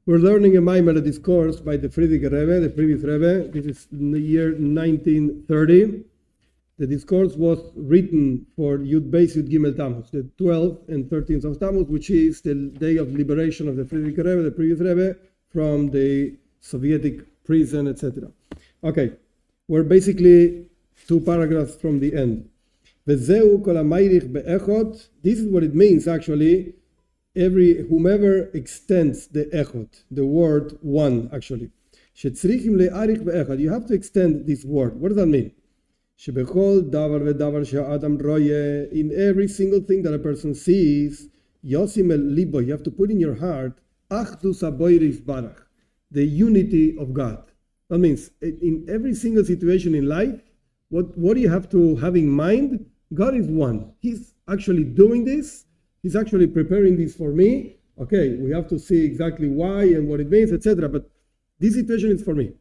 We're learning a Maimer, a discourse by the Frierdiker Rebbe, the previous Rebbe. This is in the year 1930. The discourse was written for Yud Beis Yud Gimel Tammuz, the 12th and 13th of Tammuz, which is the day of liberation of the Frierdiker Rebbe, the previous Rebbe, from the Soviet prison, etc. Okay, we're basically 2 paragraphs from the end. This is what it means actually. Whomever extends the echot, the word one actually. You have to extend this word. What does that mean? In every single thing that a person sees, you have to put in your heart the unity of God. That means in every single situation in life, what do you have to have in mind? God is one. He's actually doing this. He's actually preparing this for me. Okay, we have to see exactly why and what it means, etc. But this situation is for me.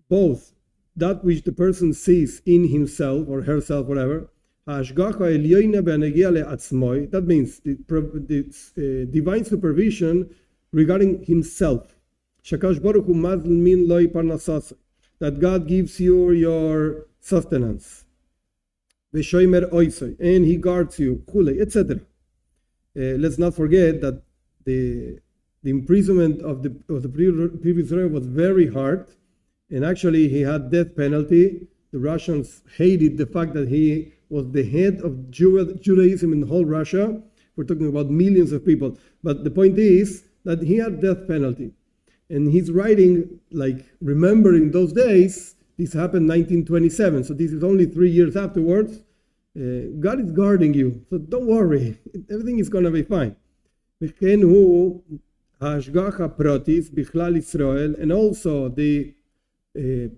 Both that which the person sees in himself or herself, whatever. That means the divine supervision regarding himself. That God gives you your sustenance. And he guards you, etc. Let's not forget that the imprisonment of the previous Rebbe was very hard, and actually he had death penalty. The Russians hated the fact that he was the head of Judaism in whole Russia. We're talking about millions of people, but the point is that he had death penalty, and he's writing, like, remembering those days. This happened 1927, so this is only 3 years afterwards. God is guarding you, so don't worry. Everything is going to be fine. And also the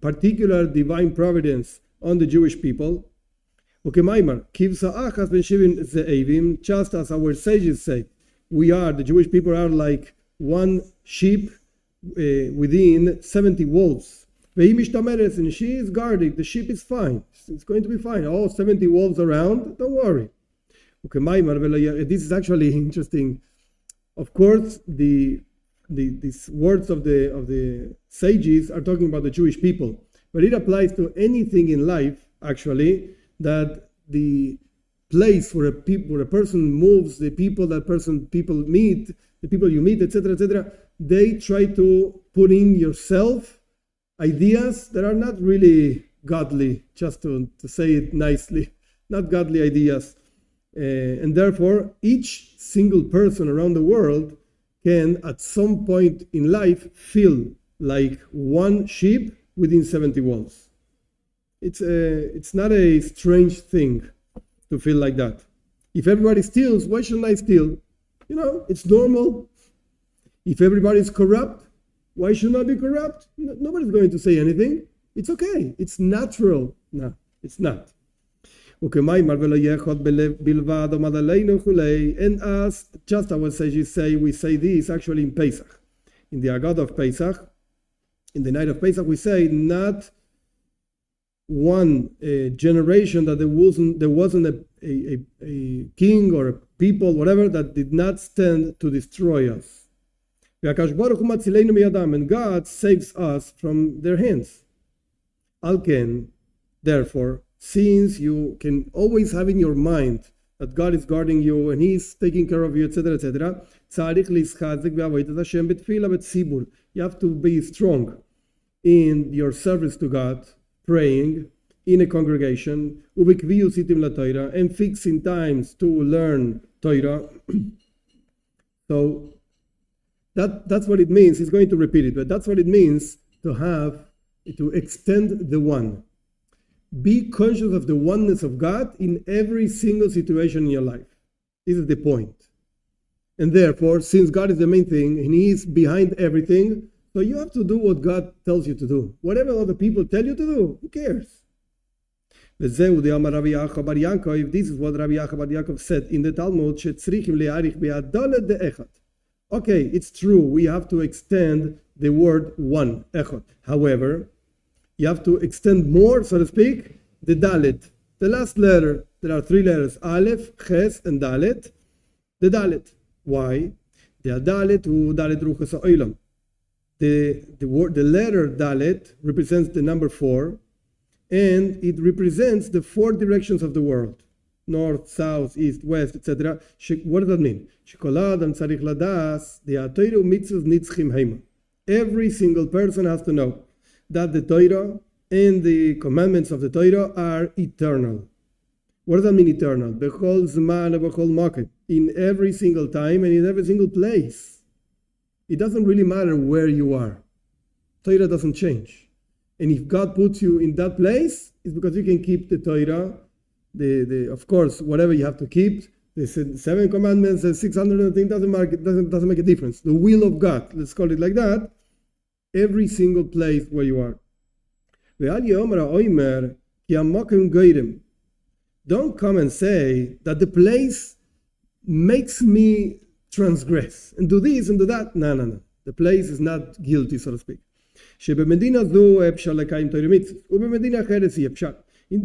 particular divine providence on the Jewish people. Just as our sages say, the Jewish people are like one sheep within 70 wolves. And she is guarded. The sheep is fine. It's going to be fine. 70 wolves around. Don't worry. This is actually interesting. Of course, these words of the sages are talking about the Jewish people, but it applies to anything in life. Actually, that the place where a person moves, the people meet, the people you meet, etc., etc. They try to put in yourself ideas that are not really godly, just to say it nicely, not godly ideas. And therefore, each single person around the world can, at some point in life, feel like one sheep within 70 wolves. It's not a strange thing to feel like that. If everybody steals, why shouldn't I steal? It's normal. If everybody is corrupt, why should I be corrupt? Nobody's going to say anything. It's okay. It's natural. No, it's not. And as just our sages say, we say this actually in Pesach. In the Agad of Pesach, in the night of Pesach, we say not one generation that there wasn't a king or a people, whatever, that did not stand to destroy us. And God saves us from their hands. Alken, therefore, since you can always have in your mind that God is guarding you and He's taking care of you, etc., etc., you have to be strong in your service to God, praying in a congregation, and fixing times to learn Torah. So that's what it means. He's going to repeat it, but that's what it means to extend the one. Be conscious of the oneness of God in every single situation in your life. This is the point. And therefore, since God is the main thing and He is behind everything, so you have to do what God tells you to do. Whatever other people tell you to do, who cares? This is what Rabbi Yosef Yitzchak said in the Talmud. Okay, it's true, we have to extend the word one, echot. However, you have to extend more, so to speak, the dalet, the last letter. There are 3 letters, aleph, ches, and dalet. the Dalet. Why? The Dalet hu Dalet ruchas ha'olam. The letter Dalet represents the number 4, and it represents the 4 directions of the world: north, south, east, west, etc. What does that mean? Every single person has to know that the Torah and the commandments of the Torah are eternal. What does that mean, eternal? In every single time and in every single place. It doesn't really matter where you are. Torah doesn't change. And if God puts you in that place, it's because you can keep the Torah, of course, whatever you have to keep, the 7 commandments, the 600 things, doesn't make a difference. The will of God, let's call it like that, every single place where you are. Don't come and say that the place makes me transgress and do this and do that. No. The place is not guilty, so to speak.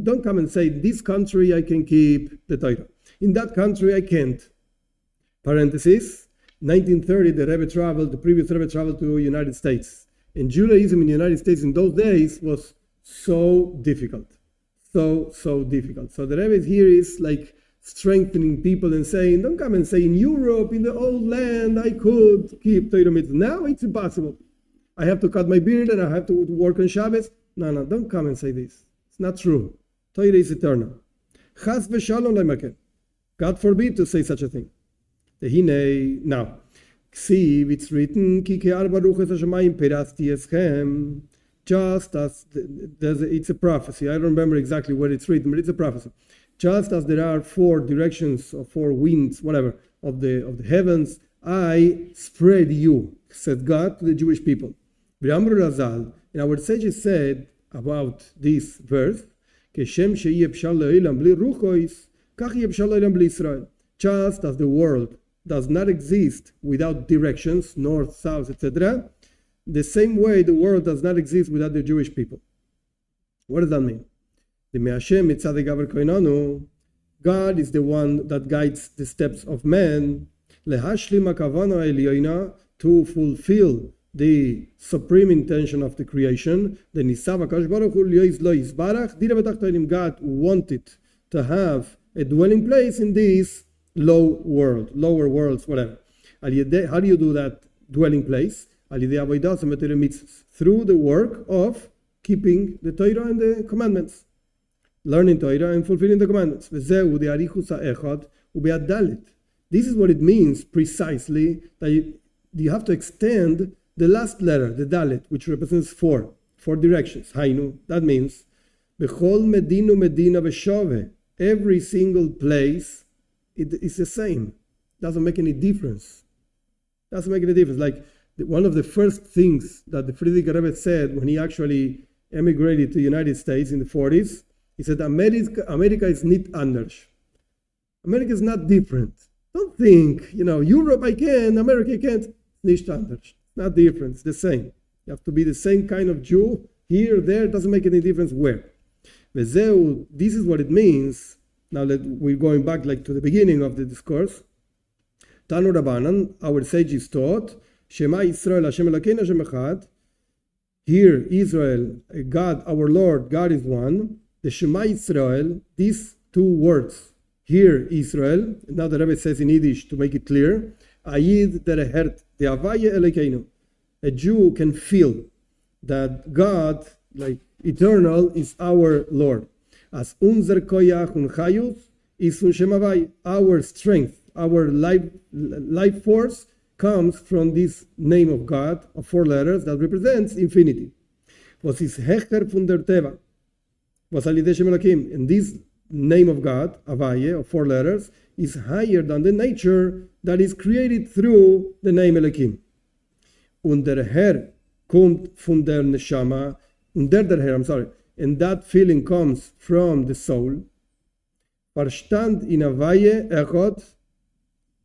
Don't come and say, this country I can keep the Torah. In that country I can't. Parenthesis, 1930 the previous Rebbe traveled to the United States. And Judaism in the United States in those days was so difficult. So difficult. So the Rebbe here is like strengthening people and saying, don't come and say, in Europe, in the old land, I could keep Torah mitzvah. Now it's impossible. I have to cut my beard and I have to work on Shabbos. No, don't come and say this. It's not true. Torah is eternal. Chas v'shalom leimaken. God forbid to say such a thing. Now, Ksiv, it's written, Ki ke'arba ruches hashamayim perasti eschem. Just as it's a prophecy. I don't remember exactly where it's written, but it's a prophecy. Just as there are 4 directions or 4 winds, whatever, of the heavens, I spread you, said God to the Jewish people. V'amru Razal, and our sages said about this verse, Keshem she'yeh pshal le'olam bli ruchois, kach yeh pshal le'olam bli Israel. Just as the world does not exist without directions, north, south, etc., the same way the world does not exist without the Jewish people. What does that mean? God is the one that guides the steps of man to fulfill the supreme intention of the creation. God wanted to have a dwelling place in this lower worlds, whatever. How do you do that dwelling place? Through the work of keeping the Torah and the commandments, learning Torah and fulfilling the commandments. This is what it means precisely, that you have to extend the last letter, the Dalet, which represents 4 directions. Hainu, that means every single place is the same. Doesn't make any difference. Like one of the first things that the Frierdiker Rebbe said when he actually emigrated to the United States in the 40s, he said, America is nicht anders. America is not different. Don't think, Europe I can, America I can't. Nicht anders. Not different. It's the same. You have to be the same kind of Jew here, there. It doesn't make any difference where. This is what it means. Now we're going back to the beginning of the discourse. Tanu Rabbanan, our sages taught, Shema Yisrael Hashem Elokeinu Hashem Echad. Here, Israel, God, our Lord, God is one. The Shema Yisrael, these 2 words. Here, Israel. Now the Rebbe says in Yiddish to make it clear. Ayid derehert the Havaye Elokeinu. A Jew can feel that God, eternal, is our Lord. As unser koyach und chayus is un Shem Havai. Our strength, our life force comes from this name of God of 4 letters that represents infinity. Was is hecher von der Teva. Was alidei Shem Elokim. And this name of God, Havaye, of 4 letters, is higher than the nature that is created through the name Elokim. Und der Herr kommt von der Neshama. Und der Herr, and that feeling comes from the soul. Verstand in Havaye echot.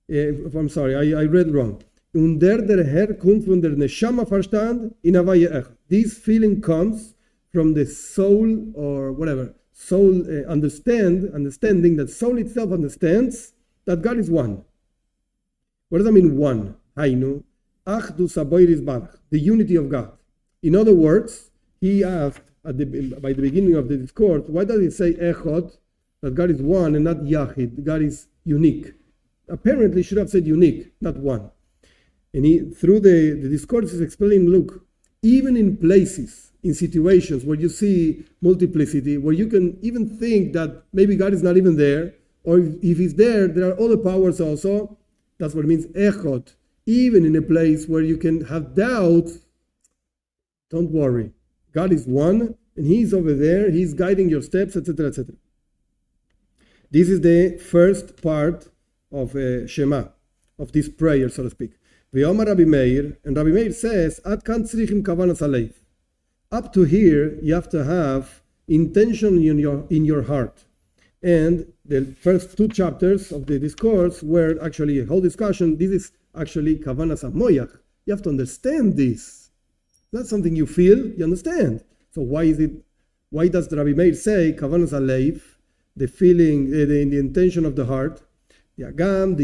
I'm sorry, I read wrong. Und der Herr kommt von der Neshama Verstand in Havaye echot. This feeling comes from the soul, or whatever. Soul understanding that soul itself understands that God is one. What does that mean, one? Hainu, achdus haboiris barach, the unity of God. In other words, he asked by the beginning of the discourse, why does he say echod, that God is one and not yachid, God is unique? Apparently, he should have said unique, not one. And he, through the discourse, is explaining, look, even in places, in situations where you see multiplicity, where you can even think that maybe God is not even there, or if he's there, there are other powers also. That's what it means, echod. Even in a place where you can have doubt, don't worry. God is one, and he's over there, he's guiding your steps, etc., etc. This is the first part of Shema, of this prayer, so to speak. V'yomar Rabbi Meir, and Rabbi Meir says, Ad kan tzrichim kavanas alev. Up to here, you have to have intention in your heart. And the first two chapters of the discourse were actually a whole discussion. This is actually kavanas hamoyach. You have to understand this. That's something you feel, you understand. So why does the Rabbi Meir say kavanas alev, the feeling, the intention of the heart? That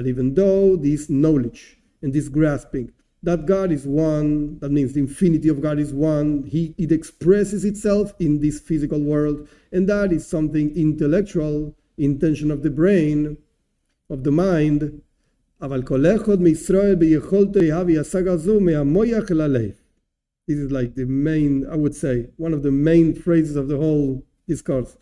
even though this knowledge and this grasping that God is one, that means the infinity of God is one, it expresses itself in this physical world, and that is something intellectual, intention of the brain, of the mind. This is like the main, I would say, one of the main phrases of the whole discourse.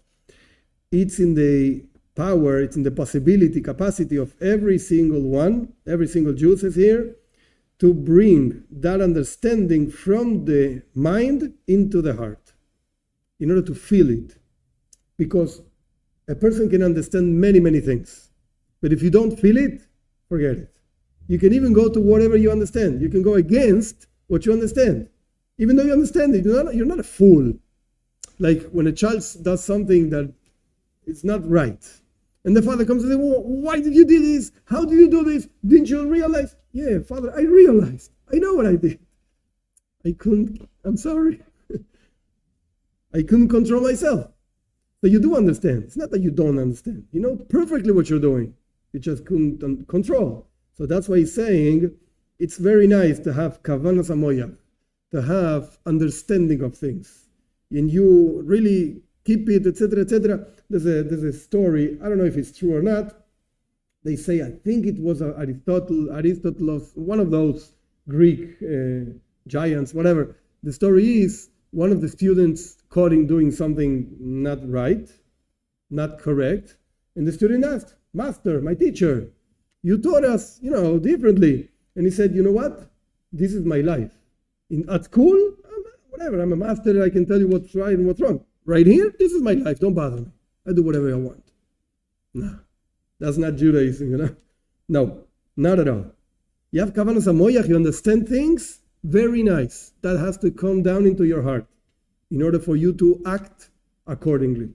It's in the power, it's in the possibility, capacity of every single one, every single Jew says here, to bring that understanding from the mind into the heart, in order to feel it. Because a person can understand many, many things. But if you don't feel it, forget it. You can even go to whatever you understand. You can go against what you understand. Even though you understand it, you're not a fool. Like when a child does something that is not right. And the father comes and says, well, why did you do this? How did you do this? Didn't you realize? Yeah, father, I realized. I know what I did. I'm sorry. I couldn't control myself. So you do understand. It's not that you don't understand. You know perfectly what you're doing. You just couldn't control. So that's why he's saying it's very nice to have kavanas hamoyach, to have understanding of things. And you really keep it, etc., etc. There's a story, I don't know if it's true or not. They say, I think it was Aristotle, one of those Greek giants, whatever. The story is, one of the students caught him doing something not right, not correct. And the student asked, Master, my teacher, you taught us, differently. And he said, you know what? This is my life. At school, whatever, I'm a master, I can tell you what's right and what's wrong. Right here, this is my life, don't bother me. I do whatever I want. No, that's not Judaism, No, not at all. You have kavanas hamoyach, you understand things, very nice. That has to come down into your heart in order for you to act accordingly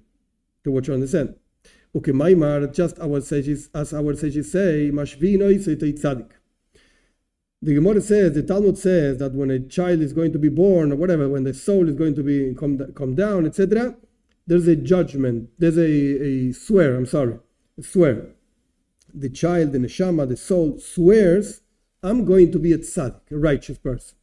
to what you understand. Okay, Maimar, just as our sages say, mashvino isaytei tzadik. The Gemara says, the Talmud says that when a child is going to be born or whatever, when the soul is going to be come down, etc., there's a judgment. There's a swear. A swear. The child, the neshama, the soul swears, I'm going to be a tzaddik, a righteous person.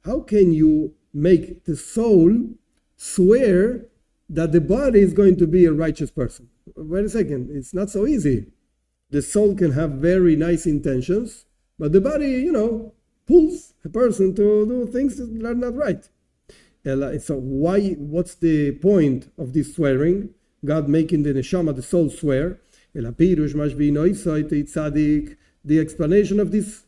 How can you make the soul swear that the body is going to be a righteous person? Wait a second, it's not so easy. The soul can have very nice intentions, but the body, pulls a person to do things that are not right. So what's the point of this swearing? God making the neshama, the soul, swear. The explanation of this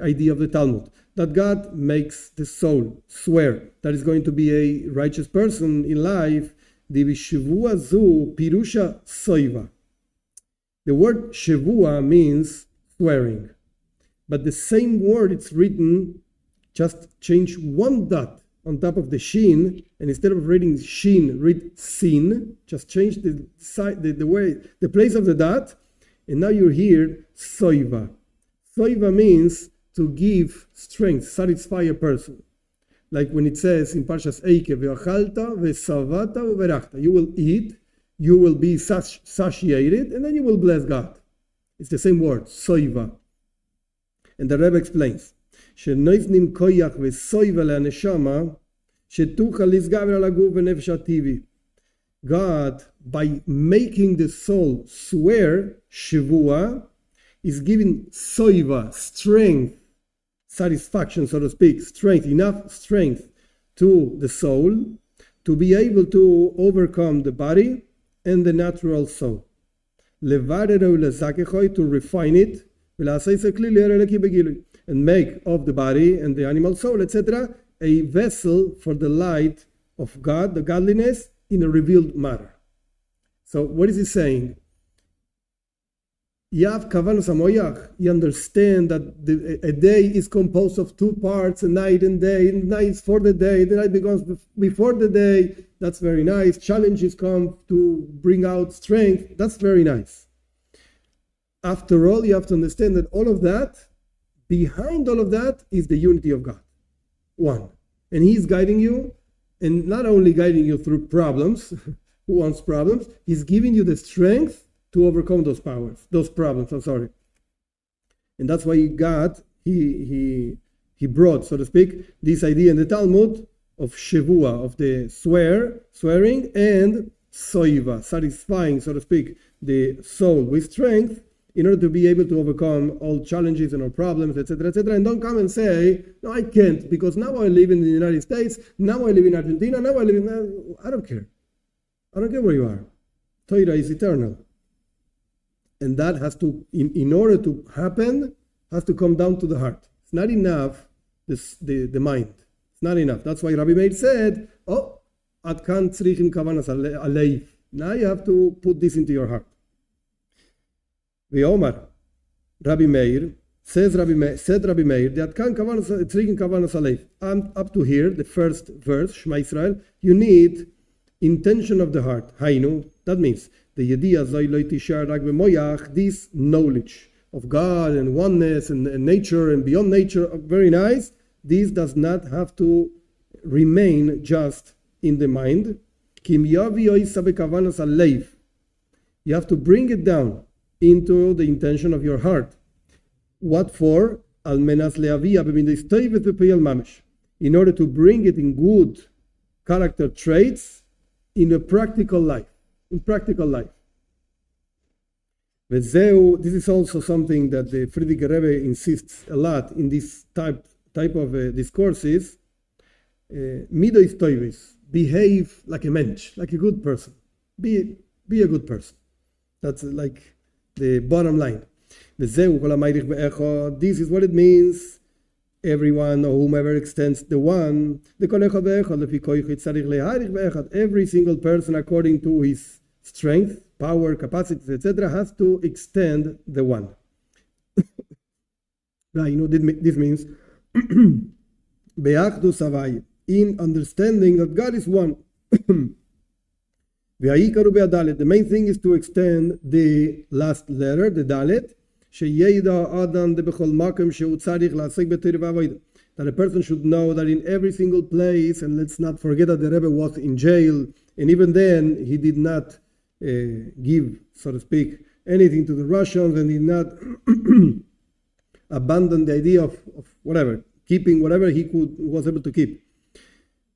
idea of the Talmud, that God makes the soul swear that is going to be a righteous person in life. The word shavua means swearing, but the same word, it's written, just change one dot on top of the shin, and instead of reading shin, read sin. Just change the way, the place of the dot, and now you're here, soiva. Soiva means to give strength, satisfy a person. like when it says in Parshas Eike, ve'achalta ve'savata u'verachta. You will eat, you will be satiated, and then you will bless God. It's the same word, soiva. And the Rebbe explains, she'noiznim koyach ve'soiva le'aneshama she'tucha lizgaver alaguv ve'nefesh hativi. God, by making the soul swear, shivua, is giving soiva, strength, satisfaction, so to speak, strength, enough strength to the soul to be able to overcome the body and the natural soul. To refine it, and make of the body and the animal soul, etc., a vessel for the light of God, the godliness, in a revealed matter. So what is he saying? You understand that a day is composed of two parts, a night and day. And night is for the day. The night begins before the day. That's very nice. Challenges come to bring out strength. That's very nice. After all, you have to understand that all of that, behind all of that, is the unity of God. One. And He's guiding you, and not only guiding you through problems, who wants problems, He's giving you the strength to overcome those problems. And that's why God, he brought, so to speak, this idea in the Talmud of Shavua, of the swearing, and soiva, satisfying, so to speak, the soul with strength in order to be able to overcome all challenges and all problems, etc., etc. And don't come and say, no, I can't, because now I live in the United States, now I live in Argentina, now I live in... I don't care. I don't care where you are. Torah is eternal. And that has to, in order to happen, has to come down to the heart. It's not enough, the mind. It's not enough. That's why Rabbi Meir said, ad kan tzrichim kavanas aleiv. Now you have to put this into your heart. V'omar, Rabbi Meir, said Rabbi Meir, that ad kan tzrichim kavanas aleiv. Up to here, the first verse, Shema Israel, you need intention of the heart. Hainu, that means the yediyah zay lo tishar rak b'moyach, this knowledge of God and oneness and nature and beyond nature, very nice. This does not have to remain just in the mind. You have to bring it down into the intention of your heart. What for? In order to bring it in good character traits in a practical life. This is also something that the Friedrich Rebbe insists a lot in this type of discourses. Midos toivis, behave like a mensch, like a good person. Be a good person. That's like the bottom line. This is what it means. Everyone or whomever extends the one, every single person according to his strength, power, capacities, etc., has to extend the one. Now, this means in understanding that God is one. The main thing is to extend the last letter, the Dalet, that a person should know that in every single place, and let's not forget that the Rebbe was in jail, and even then he did not give, so to speak, anything to the Russians, and did not abandon the idea of whatever, keeping whatever he was able to keep,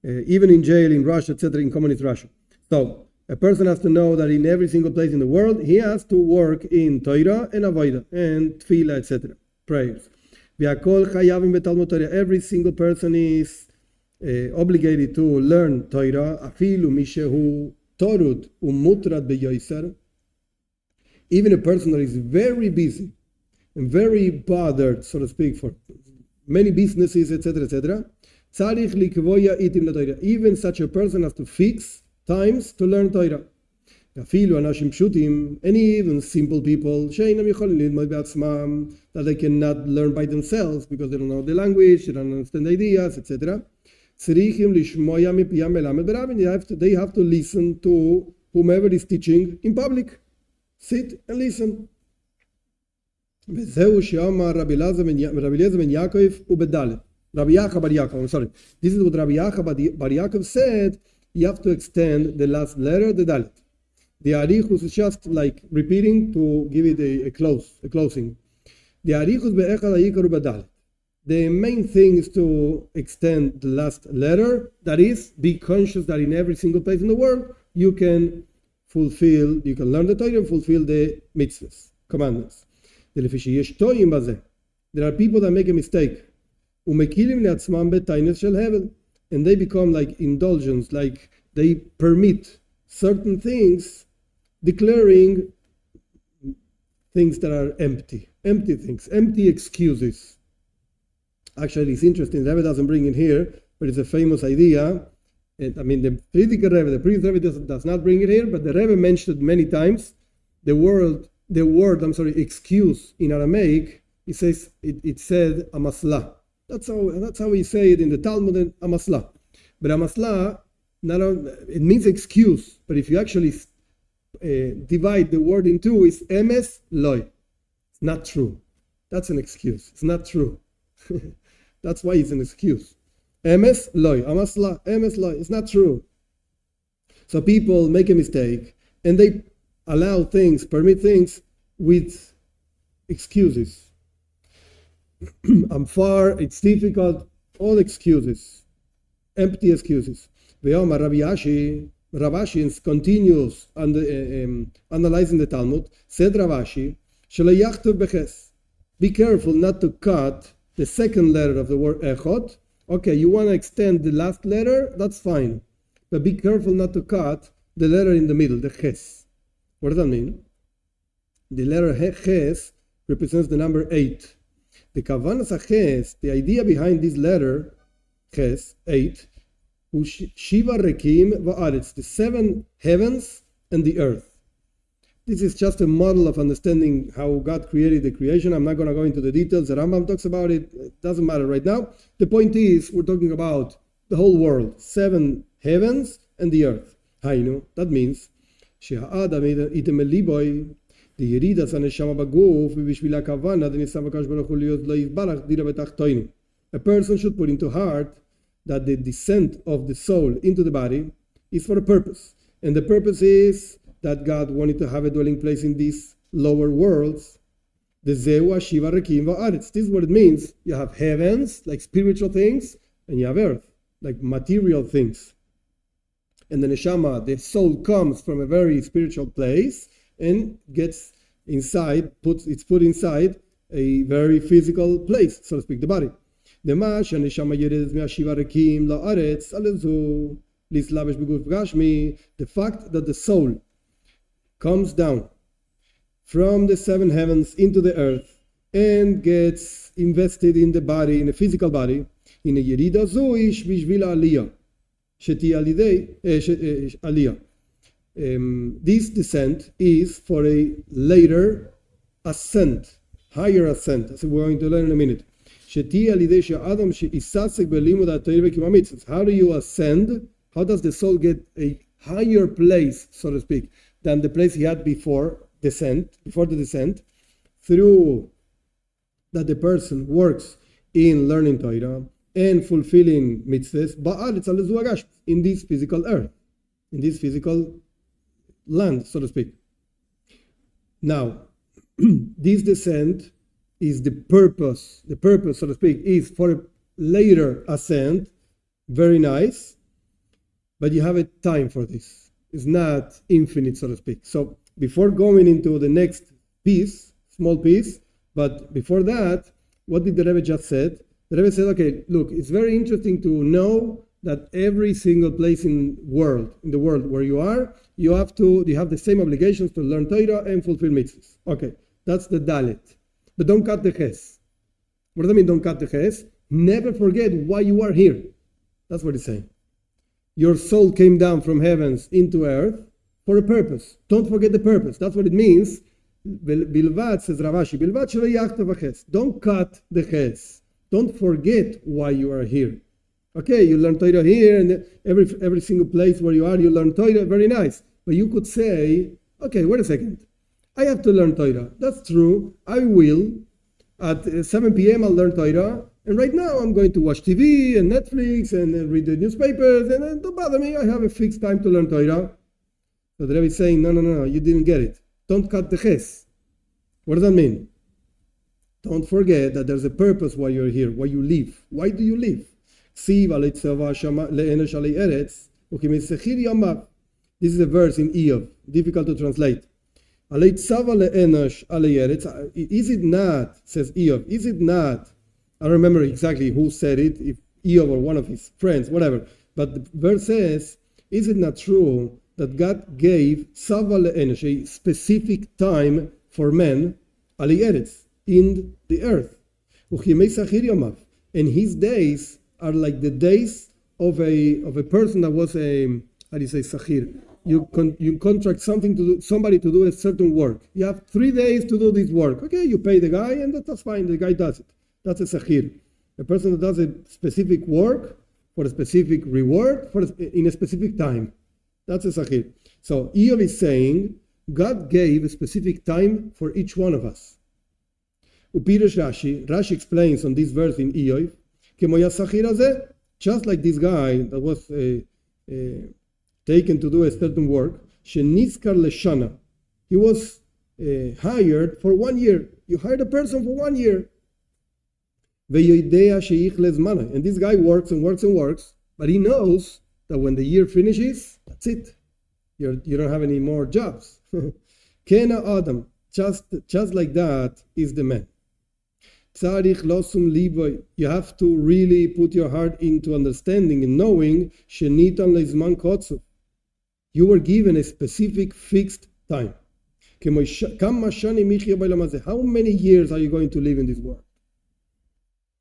even in jail, in Russia, etc., in communist Russia. So a person has to know that in every single place in the world, he has to work in Torah and Avodah and Tefillah, etc., prayers. Every single person is obligated to learn Torah. Even a person that is very busy and very bothered, so to speak, for many businesses, etc., etc., even such a person has to fix times to learn Torah. And even simple people that they cannot learn by themselves because they don't know the language, they don't understand the ideas, etc. They have to listen to whomever is teaching in public. Sit and listen. This Rabbi Yaakov Bar Yaakov, I'm sorry. This is what Rabbi Yaakov Bar Yaakov said. You have to extend the last letter, the dalet. The arichus is just like repeating to give it a closing. The arichus be'echad ha'yikaru b'dalet. The main thing is to extend the last letter. That is, be conscious that in every single place in the world you can learn the Torah and fulfill the mitzvahs, commandments. There are people that make a mistake. And they become like indulgence, like they permit certain things, declaring things that are empty things, empty excuses. Actually, it's interesting. The Rebbe doesn't bring it here, but it's a famous idea. And I mean, the previous Rebbe does not bring it here, but the Rebbe mentioned many times the word excuse in Aramaic. It said amasla. That's how we say it in the Talmud, amasla. But amasla, it means excuse. But if you actually divide the word in two, it's emes loy. It's not true. That's an excuse. It's not true. That's why it's an excuse. Emes loy, amasla, emes loy. It's not true. So people make a mistake and they permit things with excuses. I'm far, it's difficult, all excuses, empty excuses. Ravashi continues analyzing the Talmud. Said Ravashi, be careful not to cut the second letter of the word echot. Okay, you want to extend the last letter, that's fine. But be careful not to cut the letter in the middle, the ches. What does that mean? The letter ches represents the number 8. The kavanas ches, the idea behind this letter, ches, 8, Shiva Rekim Va'aretz, the 7 heavens and the earth. This is just a model of understanding how God created the creation. I'm not going to go into the details. The Rambam talks about it. It doesn't matter right now. The point is, we're talking about the whole world, 7 heavens and the earth. Hainu, that means, the Yeridas HaNeshama Baguf, V'Bishvila Kavana, the Nisav HaKadosh Baruch Hu Liot Lo Yizbarach Dira B'Tachtoinu. A person should put into heart that the descent of the soul into the body is for a purpose. And the purpose is that God wanted to have a dwelling place in these lower worlds. The Zewa Shiva Rekim Va'aretz. This is what it means. You have heavens, like spiritual things, and you have earth, like material things. And the Neshama, the soul, comes from a very spiritual place and gets inside, it's put inside a very physical place, so to speak, the body. The fact that the soul comes down from the 7 heavens into the earth and gets invested in the body, in a physical body, in a yerida zoish bishvila aliyah, sheti aliyah. This descent is for a later ascent, higher ascent, as we're going to learn in a minute. How do you ascend? How does the soul get a higher place, so to speak, than the place he had before the descent? Through that the person works in learning Torah and fulfilling mitzvahs, in this physical earth, in this physical land, so to speak. Now, this descent is the purpose, so to speak, is for a later ascent. Very nice, but you have a time for this. It's not infinite, so to speak. So before going into the next piece, small piece, but before that, what did the Rebbe just said? The Rebbe said, okay, look, it's very interesting to know that every single place in the world where you are, you have the same obligations to learn Torah and fulfill mitzvahs. Okay, that's the dalet. But don't cut the ches. What does that mean, don't cut the ches? Never forget why you are here. That's what it's saying. Your soul came down from heavens into earth for a purpose. Don't forget the purpose. That's what it means. Bilvat, says Ravashi, bilvat shelo yachtav haches. Don't cut the ches. Don't forget why you are here. Okay, you learn Torah here, and every single place where you are, you learn Torah. Very nice. But you could say, okay, wait a second. I have to learn Torah. That's true. I will. At 7 p.m. I'll learn Torah, And right now I'm going to watch TV and Netflix and read the newspapers, and don't bother me. I have a fixed time to learn Torah. So the Rebbe is saying, no, you didn't get it. Don't cut the ches. What does that mean? Don't forget that there's a purpose why you're here, why you live. Why do you live? This is a verse in Iyov, difficult to translate. Is it not, says Iyov, is it not, I don't remember exactly who said it, if Iyov or one of his friends, whatever, but the verse says, is it not true that God gave Sava le'enosh, a specific time for men, Ali Eretz, in the earth. And his days are like the days of a person that was a, how do you say, sachir? You contract somebody to do a certain work. You have 3 days to do this work. Okay, you pay the guy, and that's fine. The guy does it. That's a sachir. A person that does a specific work for a specific reward in a specific time. That's a sachir. So Iyov is saying God gave a specific time for each one of us. Upirish Rashi explains on this verse in Iyov, just like this guy that was taken to do a certain work, Sheniskar Leshana. He was hired for 1 year. You hired a person for 1 year. And this guy works and works and works, but he knows that when the year finishes, that's it. You don't have any more jobs. Kena Adam, just like that is the man. You have to really put your heart into understanding and knowing you were given a specific fixed time. How many years are you going to live in this world?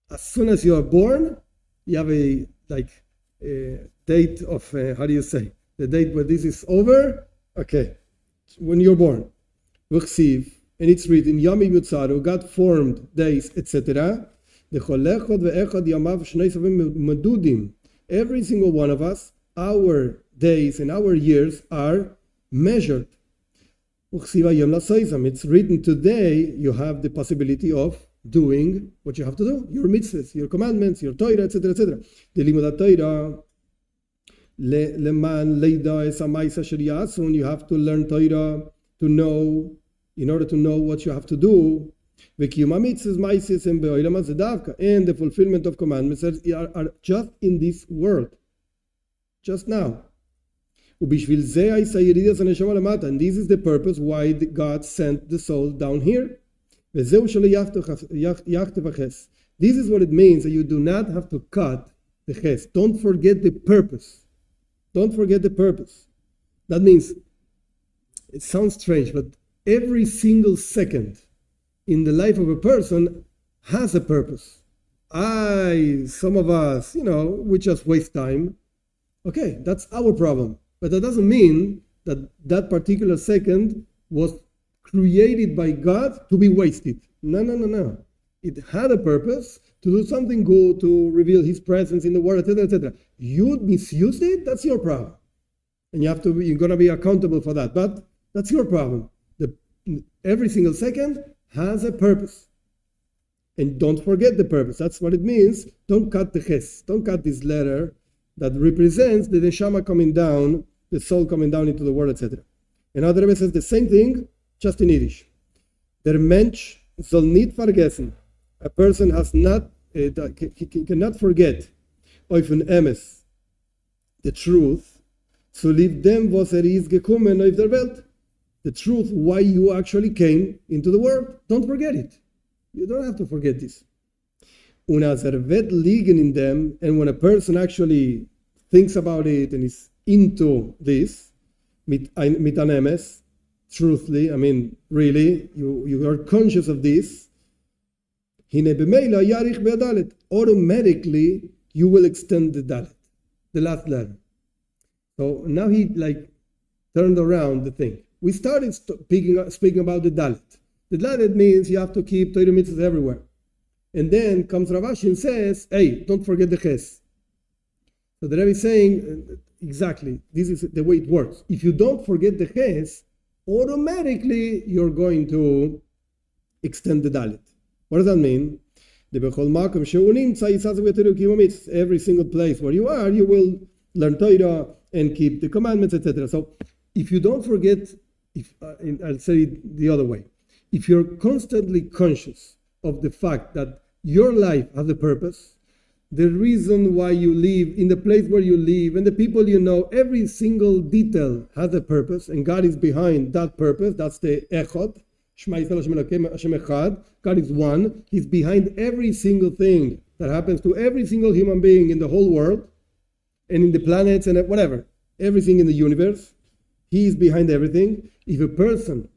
As soon as you are born, you have a date of, how do you say? The date where this is over? Okay. When you're born. And it's written, Yami Yutzaru, God formed days, etc. Every single one of us, our days and our years are measured. It's written today, you have the possibility of doing what you have to do, your mitzvahs, your commandments, your Torah, etc., etc. The limud Torah, leman leida es amaisa sheriasun, you have to learn Torah to know, in order to know what you have to do. And the fulfillment of commandments are just in this world, just now. And this is the purpose why God sent the soul down here. This is what it means that you do not have to cut the ches. Don't forget the purpose. Don't forget the purpose. That means, it sounds strange, but every single second in the life of a person has a purpose. Some of us, we just waste time. Okay, that's our problem. But that doesn't mean that that particular second was created by God to be wasted. No. It had a purpose to do something good, to reveal His presence in the world, etc., etc. You misused it, that's your problem. And you're going to be accountable for that. But that's your problem. Every single second has a purpose. And don't forget the purpose. That's what it means. Don't cut the ches. Don't cut this letter that represents the neshama coming down, the soul coming down into the world, etc. And other Rebbe says the same thing, just in Yiddish. Der Mensch soll nicht vergessen. A person cannot forget auf ein Emes, the truth, zu lieb dem, was ist gekommen auf der Welt. The truth, why you actually came into the world. Don't forget it. You don't have to forget this. Und als wird liegen in them, and when a person actually thinks about it and is into this, mit an Emes, truthfully, really, you are conscious of this, automatically you will extend the dalet, the last letter. So now he turned around the thing. We started speaking about the dalet. The dalet means you have to keep Torah mitzvahs everywhere. And then comes Rav Ashi and says, hey, don't forget the ches. So the Rebbe is saying, exactly, this is the way it works. If you don't forget the ches, automatically you're going to extend the dalet. What does that mean? Every single place where you are, you will learn Torah and keep the commandments, etc. So if you don't forget, I'll say it the other way. If you're constantly conscious of the fact that your life has a purpose, the reason why you live, in the place where you live, and the people you know, every single detail has a purpose, and God is behind that purpose. That's the Echad. Shema Yisrael Hashem Elokeinu Hashem Echad. God is one. He's behind every single thing that happens to every single human being in the whole world, and in the planets and whatever, everything in the universe. He is behind everything. If a person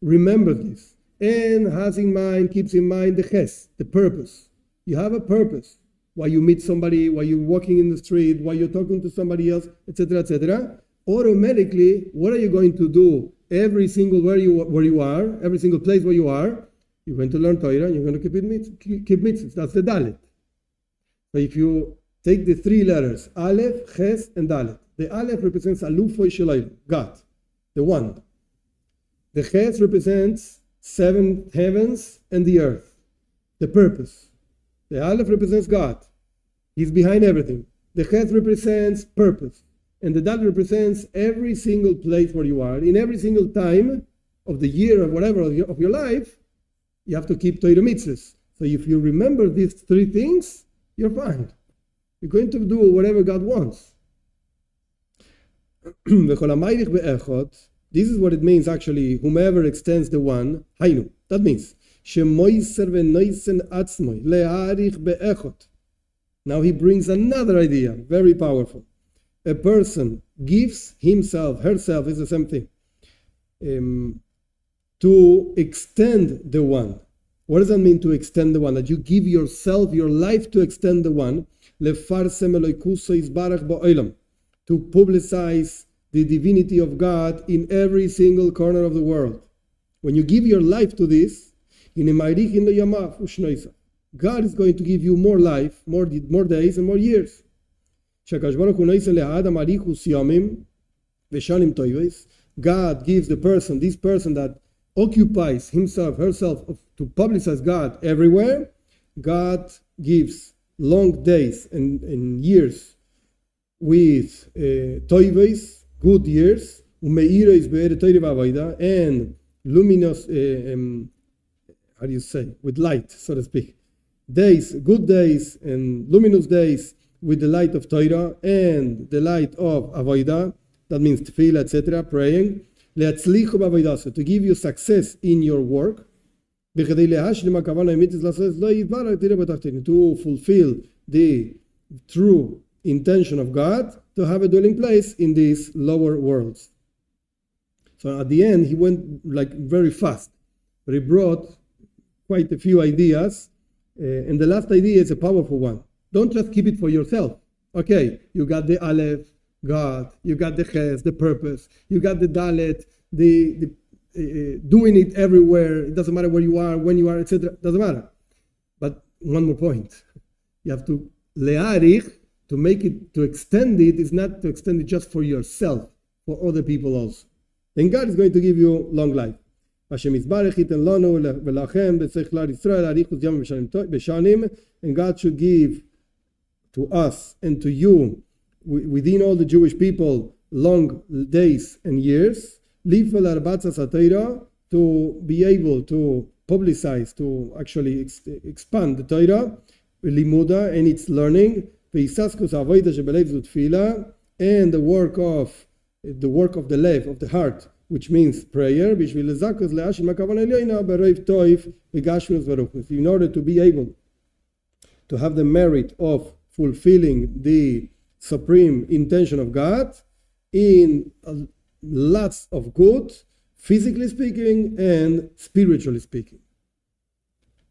remembers this and has in mind, keeps in mind the ches, the purpose. You have a purpose. Why you meet somebody, why you're walking in the street, why you're talking to somebody else, etc., etc. Automatically, what are you going to do every single where you are, every single place where you are? You're going to learn Torah and you're going to keep mitzvahs. That's the Dalet. So if you take the three letters, Aleph, Ches, and Dalet. The Aleph represents Alufoi Shelayim, God, the one. The Ches represents 7 heavens and the earth, the purpose. The Aleph represents God. He's behind everything. The Ches represents purpose. And the Dalet represents every single place where you are. In every single time of the year or whatever of your life, you have to keep Torah mitzvahs. So if you remember these 3 things, you're fine. You're going to do whatever God wants. This is what it means actually, whomever extends the one, Hainu. That means, now he brings another idea, very powerful. A person gives himself, herself is the same thing, to extend the one. What does that mean, to extend the one? That you give yourself, your life, to extend the one. To publicize the divinity of God in every single corner of the world. When you give your life to this, God is going to give you more life, more days and more years. God gives this person that occupies himself, herself, to publicize God everywhere. God gives long days and years with toives, good years, and luminous, with light, so to speak. Days, good days, and luminous days with the light of Torah and the light of avodah. That means tefillah, etc., praying. To give you success in your work. To fulfill the true intention of God, to have a dwelling place in these lower worlds. So at the end, he went very fast, but he brought quite a few ideas, and the last idea is a powerful one. Don't just keep it for yourself. Okay, you got the Aleph, God, you got the Ches, the purpose, you got the Dalet, the doing it everywhere. It doesn't matter where you are, when you are, etc. Doesn't matter. But one more point: you have to le'arich. To make it, to extend it, is not to extend it just for yourself, for other people also. And God is going to give you long life. And God should give to us and to you, within all the Jewish people, long days and years, to be able to publicize, to actually expand the Torah, limuda, and its learning, and the work of the lev, of the heart, which means prayer, in order to be able to have the merit of fulfilling the supreme intention of God in lots of good, physically speaking and spiritually speaking.